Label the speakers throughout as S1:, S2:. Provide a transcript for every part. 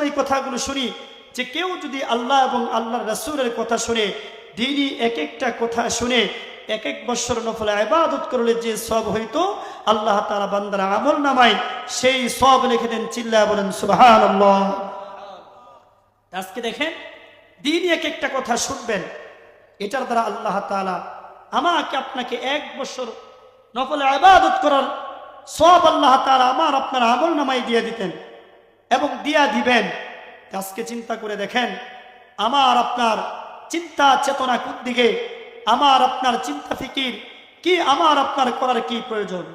S1: এই কথাগুলো শুনি যে কেউ যদি আল্লাহ এবং আল্লাহর রাসূলের কথা শুনে, দ্বীনি এক একটা কথা শুনে এক এক বছর নফল ইবাদত করলে যে সওয়াব হইতো, আল্লাহ তাআলা বান্দার আমলনামায় সেই সওয়াব লিখে দেন। চিল্লায়া বলেন সুবহানাল্লাহ। আজকে দেখেন, দ্বীনি এক একটা কথা শুনবেন, এটার দ্বারা আল্লাহ তাআলা আমাকে আপনাকে এক বছর নফল ইবাদত করার সওয়াব আল্লাহ তাআলা আমার আপনার আমলনামায় দিয়ে দিতেন এবং দিয়া দিবেন। আজকে চিন্তা করে দেখেন, আমার আপনার চিন্তা চেতনা কোন দিকে, আমার আপনার চিন্তা ফিকির কি, আমার আপনার করার কি প্রয়োজন।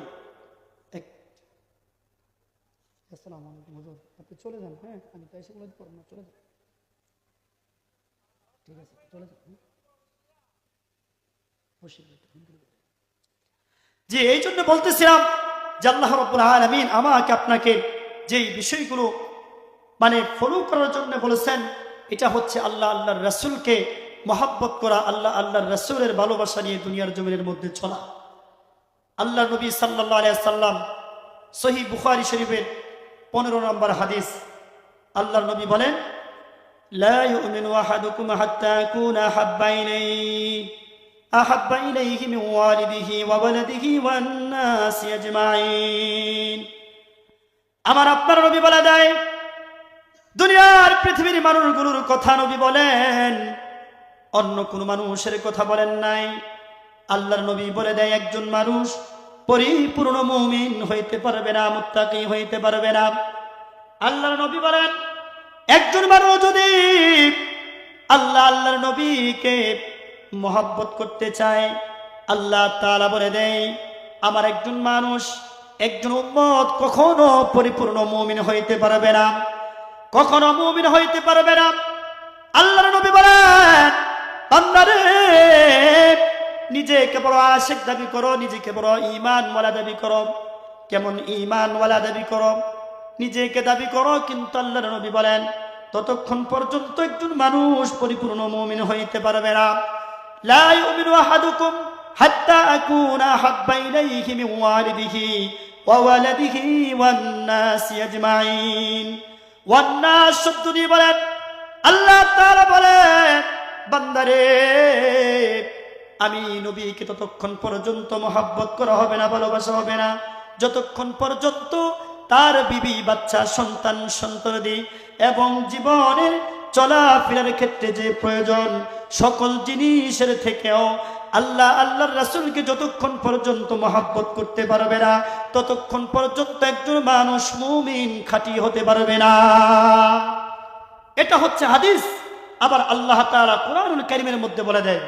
S1: আসসালামু আলাইকুম হুজুর, আপনি চলে যান। হ্যাঁ, আমি তো এসে বলতে পারবো না, চলে যান। ঠিক আছে, চলে যান। জি, এই জন্য বলতেছিলাম যে আল্লাহ রাব্বুল আলামিন আমাকে আপনাকে যেই বিষয়গুলো মানে ফলো করার জন্য বলেছেন, এটা হচ্ছে আল্লাহ আল্লাহর রাসূলকে মহব্বত করা, আল্লাহ আল্লাহর রাসূলের ভালোবাসা নিয়ে দুনিয়ার জমিনের মধ্যে চলা। আল্লাহ নবী সাল্লাল্লাহু আলাইহি সাল্লাম, সহিহ বুখারী শরীফের 15 নম্বর হাদিস, আল্লাহর নবী বলেন, লা ইউমিনু আহাদুকুম হাত্তা আকুনা আহাব্বা ইলাইহি মিন ওয়ালিদিহি ওয়া ওয়ালাদিহি ওয়ান নাসি আজমাইন। আমার আপনার নবী বলে দেয়, দুনিয়ার পৃথিবীর মানুষগুলোর কথা নবী বলেন, অন্য কোন মানুষের কথা বলেন নাই। আল্লাহর নবী বলে দেয়, একজন মানুষ পরিপূর্ণ মুমিন হইতে পারবে না, মুত্তাকি হইতে পারবে না। আল্লাহর নবী বলেন, একজন মানুষ যদি আল্লাহর নবীকে মহব্বত করতে চায়, আল্লাহ তাআলা বলে দেয়, আমার একজন মানুষ, একজন উম্মত কখনো পরিপূর্ণ মুমিন হইতে পারবে না, কখনো মুমিন হইতে পারবে না। আল্লাহর নবী বলেন, বান্দারে, নিজেকে বড় আশিক দাবি করো, নিজেকে বড় ঈমানওয়ালা দাবি করো। কেমন ঈমানওয়ালা দাবি করো, নিজেকে দাবি করো, কিন্তু আল্লাহর নবী বলেন, ততক্ষণ পর্যন্ত একজন মানুষ পরিপূর্ণ মুমিন হইতে পারবে না। লা ইউমিনু আহাদুকুম হাত্তা আকুনা আহাব্বা ইলাইহি মিন ওয়ালিদিহি ওয়া ওয়ালাদিহি ওয়ান নাসি আজমাইন। ওয়ান নাস শব্দ দিয়ে বলেন, আল্লাহ তাআলা বলেন, বান্দারে, আমি নবীকে ততক্ষণ পর্যন্ত মহব্বত করা হবে না, ভালোবাসা হবে না, যতক্ষণ পর্যন্ত তার বিবি, বাচ্চা, সন্তান, সন্ততি এবং জীবনের চলাফেরার ক্ষেত্রে যে প্রয়োজন সকল জিনিসের থেকেও আল্লাহর রাসূলকে যতক্ষণ পর্যন্ত মহব্বত করতে পারবে না, ততক্ষণ পর্যন্ত একজন মানুষ মুমিন খাঁটি হতে পারবে না। এটা হচ্ছে হাদিস। আবার আল্লাহ তাআলা কুরআনুল কারীমের মধ্যে বলে দেয়,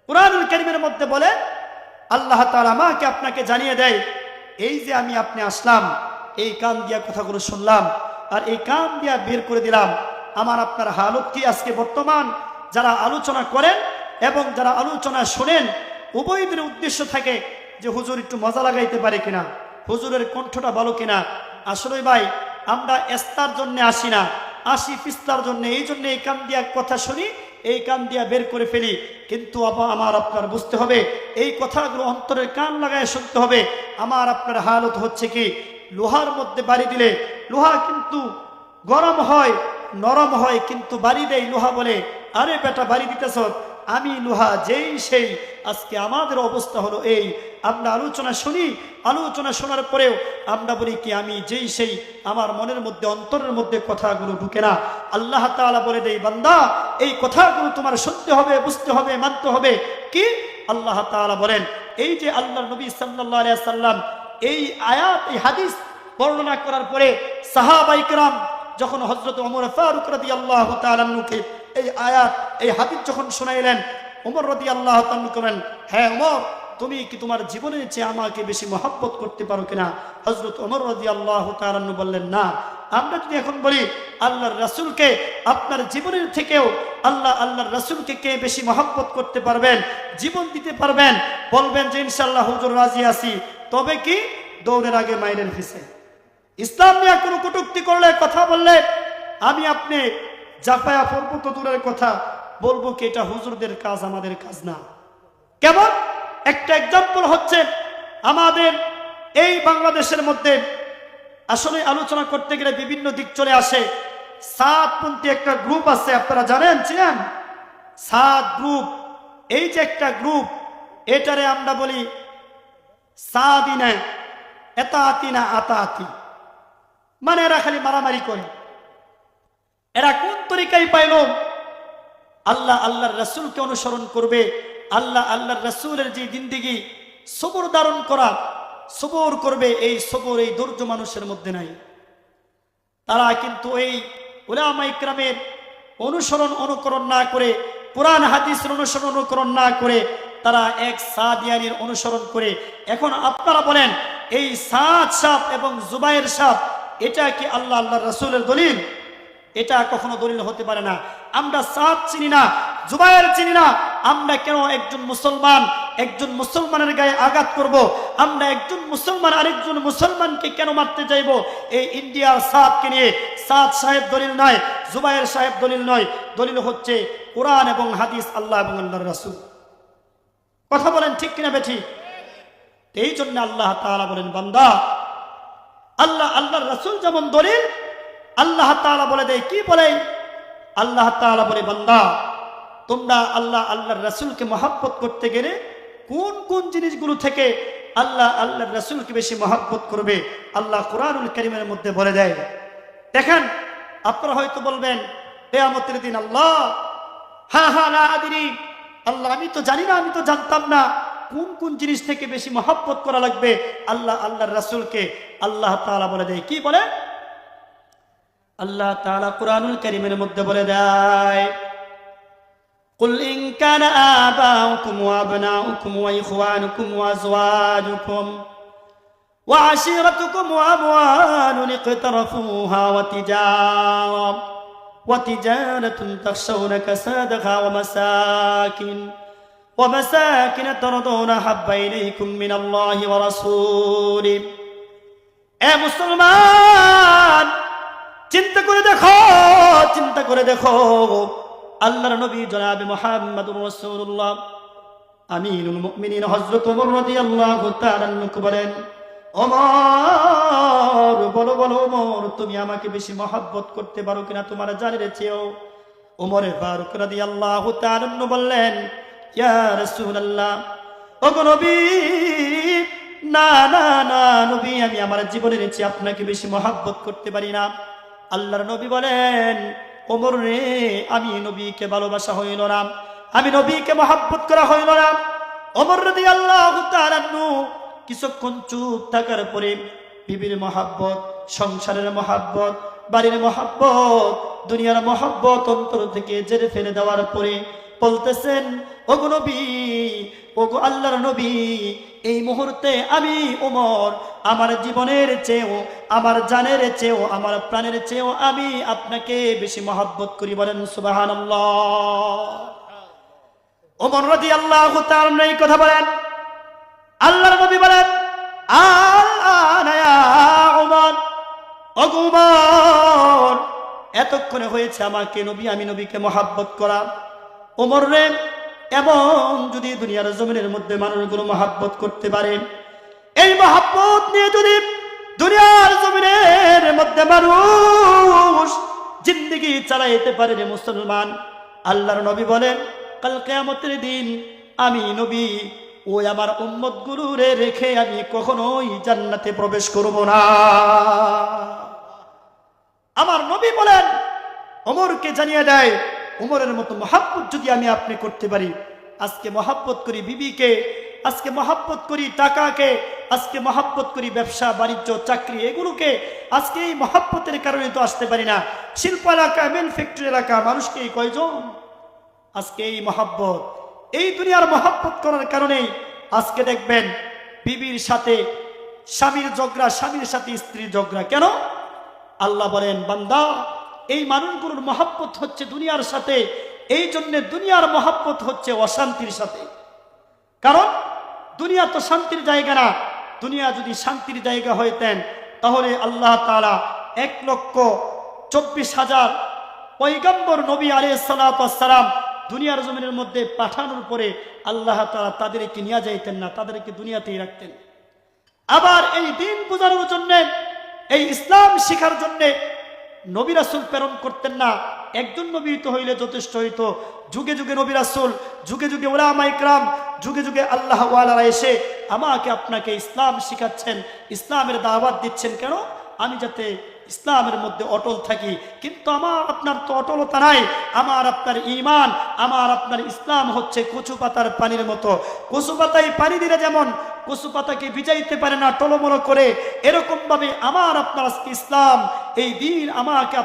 S1: কুরআনুল কারীমের মধ্যে বলে, আল্লাহ তাআলা আমাকে আপনাকে জানিয়ে দেয়, এই যে আমি আপনি আসলাম, এই কান দিয়া কথাগুলো শুনলাম আর এই কান দিয়া বের করে দিলাম, আমার আপনার হালত কি আজকে বর্তমান যারা আলোচনা করেন এবং যারা আলোচনা শোনেন, উভয়দের উদ্দেশ্য থাকে যে হুজুর একটু মজা লাগাইতে পারে কিনা, হুজুরের কণ্ঠটা ভালো কিনা। আসলে ভাই, আমরা এস্তার জন্য আসি না, আসি ফিস্তার জন্য। এই জন্য এই কান দিয়া কথা শুনি, এই কান দিয়া বের করে ফেলি। কিন্তু আমার আপনার বুঝতে হবে, এই কথাগুলো অন্তরের কান লাগায় শুনতে হবে। আমার আপনার হালত হচ্ছে কি, লোহার মধ্যে বাড়ি দিলে লোহা কিন্তু গরম হয়, নরম হয়, কিন্তু বাড়ি দেয় লোহা বলে, আরে বেটা বাড়ি দিতেছ, আমি লোহা যেই সেই। আজকে আমাদের অবস্থা হলো এই, আমরা আলোচনা শুনি, আলোচনা শোনার পরেও আমরা বলি কি আমি যেই সেই, আমার মনের মধ্যে অন্তরের মধ্যে কথাগুলো ঢুকে না। আল্লাহ তাআলা বলে দেয়, বান্দা, এই কথাগুলো তোমার শুনতে হবে, বুঝতে হবে, মানতে হবে। কি আল্লাহ তাআলা বলেন, এই যে আল্লাহর নবী সাল্লাল্লাহু আলাইহি সাল্লাম এই আয়াত, এই হাদিস বর্ণনা করার পরে সাহাবায়ে কেরাম যখন হযরত ওমর ফারুক রাদিয়াল্লাহু তাআলা আনহুকে এই আয়াত, এই হাদিস যখন শোনাইলেন, ওমর রাদিয়াল্লাহু তাআলা বলেন, হ্যাঁ ওমর, তুমি কি তোমার জীবনের চেয়ে আমাকে বেশি মহব্বত করতে পারো কিনা? হযরত ওমর রাদিয়াল্লাহু তাআলা আনহু বললেন, না। আমরা যদি এখন বলি আল্লাহর রাসূলকে আপনার জীবনের থেকেও আল্লাহর রাসূলকে কে বেশি মহব্বত করতে পারবেন, জীবন দিতে পারবেন, বলবেন যে ইনশাআল্লাহ হুজুর রাজি আছি। তবে কি দৌড়ের আগে মাইলের পিছে। ইসলাম নিয়ে কোনো কটূক্তি করলে, কথা বললে আমি আপনি জাফায়া পড়বো তো দূরের কথা, বলবো কি এটা হুজুরদের কাজ, আমাদের কাজ না। কেমন একটা এক্সাম্পল হচ্ছে, আমাদের এই বাংলাদেশের মধ্যে আসলে আলোচনা করতে গেলে বিভিন্ন দিক চলে আসে। সাতপন্থী একটা গ্রুপ আছে, আপনারা জানেন, চিনেন? সাত গ্রুপ, এই যে একটা গ্রুপ, এটারে আমরা বলি সাদিনা, এতাতিনা আতাতি, মানে এরা খালি মারামারি করে। এরা কোন তরিকায় পাইল? আল্লাহর রাসূলকে অনুসরণ করবে, আল্লাহর রাসূলের যে জিন্দেগি সবর ধারণ করা, সবর করবে, এই সবর, এই ধৈর্য মানুষের মধ্যে নাই। তারা কিন্তু এই উলামা ইকরামের অনুকরণ না করে, কোরআন হাদিসের অনুকরণ না করে, তারা এক সাদিয়ানির অনুসরণ করে। এখন আপনারা বলেন, এই সাদ সাপ এবং জুবাইর সাপ, এটা কি আল্লাহর রাসূলের দলিল? এটা কখনো দলিল হতে পারে না। আমরা সাদ চিনি না, জুবাইর চিনি না, আমরা কেন একজন মুসলমানের গায়ে আঘাত করব? আমরা একজন মুসলমান আরেকজন মুসলমানকে কেন মারতে যাইব? এই ইন্ডিয়ার সাদকে নিয়ে সাদ সাহেব দলিল নয়, জুবাইর সাহেব দলিল নয়, দলিল হচ্ছে কোরআন এবং হাদিস, আল্লাহ এবং আল্লাহর রাসূল। কথা বলেন ঠিক কিনা বেঠিক? এই জন্য আল্লাহ তাআলা বলেন, বান্দা, আল্লাহর রাসূল যেমন দলিল, আল্লাহ তাআলা বলে দেয়, কি বলে? আল্লাহ তাআলা বলে, বান্দা, তোমরা আল্লাহর রাসূলকে মহব্বত করতে গেলে কোন কোন জিনিসগুলো থেকে আল্লাহর রাসূলকে বেশি মহব্বত করবে, আল্লাহ কুরআনুল কারীমের মধ্যে বলে দেয়। দেখেন, আপনারা হয়তো বলবেন কিয়ামতের দিন, আল্লাহ লা আদরি, আল্লাহ আমি তো জানি না, আমি তো জানতাম না কোন কোন জিনিস থেকে বেশি মহব্বত করা লাগবে আল্লাহর রাসূলকে। আল্লাহ তাআলা বলে দেয়, কি বলে? আল্লাহ তাআলা কুরআনুল কারীমের মধ্যে বলে দেয়, কুল ইন কানা আবাউকুম ওয়া আবনাউকুম ওয়া ইখওয়ানুকুম ওয়া আজওয়াজুকুম ওয়া আশীরাতুকুম ওয়া আমওয়ালুন ইকতারাফুহা ওয়া তিজারাতুন তাখশাউনা কাসাদাহা ওয়া মাসাকিন তারদুনা হাব্বা ইলাইকুম মিনাল্লাহি ওয়া রাসূলিহি। এ মুসলমান, চিন্তা করে দেখো, আল্লাহর নবী জনাবে মুহাম্মদুর রাসূলুল্লাহ আমিনুল মুমিনিন হযরত ওমর রাদিয়াল্লাহু তাআলা আনহু বলেন, ওমর, বলো ওমর, তুমি আমাকে বেশি মহব্বত করতে পারো কিনা তোমার জানের চেয়েও? ওমর ফারুক রাদিয়াল্লাহু তাআলা আনহু বললেন, ইয়া রাসূলুল্লাহ, ওগো নবী, না নবী, আমি আমার জীবনের চেয়ে আপনাকে বেশি মহব্বত করতে পারি না। আল্লাহর নবী বলেন, ওমর রে, আমি নবীকে ভালোবাসা হইল না, আমি নবীকে মহব্বত করা হইল না। ওমর রাদিয়াল্লাহু তাআলা আনহু কিছুক্ষণ চুপ থাকার পরে বিবির মহব্বত, সংসারের মহব্বত, বাড়ির মহব্বত, দুনিয়ার মহব্বত অন্তর থেকে জেরে ফেলে দেওয়ার পরে বলতেছেন, ওগো নবী, ওগো আল্লাহর নবী, এই মুহূর্তে আমি ওমর আমার জীবনের চেয়েও, আমার জানের চেয়েও, আমার প্রাণের চেয়েও আমি আপনাকে বেশি মহব্বত করি। বলেন সুবহানাল্লাহ। ওমর রাদিয়াল্লাহু তাআলা এই কথা বলেন। আল্লাহর নবী বলেন, আনা ইয়া ওমর, ওগো ওমর, এতক্ষণে হয়েছে আমাকে আমি নবীকে মহব্বত করা। ওমর রে, এমন যদি দুনিয়ার জমিনের মধ্যে মানুষগুলো মহব্বত করতে পারে, এই মহব্বত নিয়ে যদি দুনিয়ার জমিনের মধ্যে মানুষ জিন্দেগি চালাইতে পারে রে মুসলমান, আল্লাহর নবী বলেন, কাল কিয়ামতের দিন আমি নবী ওই আমার উম্মত গুলোরে রেখে আমি কখনোই জান্নাতে প্রবেশ করব না। আমার নবী বলেন, ওমরকে জানিয়ে দেয়, উমরের মতো মহব্বত যদি আমি আপনি করতে পারি, আজকে মহব্বত করি বিবিকে, আজকে মহব্বত করি টাকাকে, আজকে মহব্বত করি ব্যবসা বাণিজ্য চাকরি এগুলোকে, আজকে এই মহব্বতের কারণে তো আসতে পারি না। শিল্প এলাকা, ম্যানুফ্যাক্টরি এলাকা, মানুষকে কয়জন? আজকে এই মহব্বত, এই দুনিয়ার মহব্বত করার কারণেই আজকে দেখবেন বিবির সাথে স্বামীর ঝগড়া, স্বামীর সাথে স্ত্রীর ঝগড়া। কেন? আল্লাহ বলেন, বান্দা, এই মানুষগুলোর মহব্বত হচ্ছে দুনিয়ার সাথে, এই জন্য দুনিয়ার মহব্বত হচ্ছে অশান্তির সাথে। কারণ দুনিয়া তো শান্তির জায়গা না। দুনিয়া যদি শান্তির জায়গা হইতেন তাহলে আল্লাহ তাআলা 1,24,000 পয়গম্বর নবী আলাইহিস সালাতু ওয়াস সালাম দুনিয়ার জমিনের মধ্যে পাঠানোর পরে আল্লাহ তাআলা তাদেরকে নিয়ে যাইতেন না, তাদেরকে দুনিয়াতেই রাখতেন। আবার এই দিন বোঝানোর জন্য, এই ইসলাম শেখার জন্য নবী রাসূল প্রেরণ করতেন না, একজন নবী তো হইলে যথেষ্ট হইতো। যুগে যুগে নবী রাসূল, যুগে যুগে উলামা ইকরাম, যুগে যুগে আল্লাহ ওয়ালারা এসে আমাকে আপনাকে ইসলাম শিখাচ্ছেন, ইসলামের দাওয়াত দিচ্ছেন। কেন? আমি যাতে ইসলামের মধ্যে অটল থাকি। কিন্তু আমার আপনার তো অটলতা নাই। আমার আপনার ঈমান, আমার আপনার ইসলাম হচ্ছে কচু পাতার পানির মতো। কচু পাতায় পানি দিলে যেমন কচু পাতাকে ভিজাইতে পারে না টলমল করে, এরকম ভাবে আমার আপনার আজকে ইসলাম, এই দিন আমাকে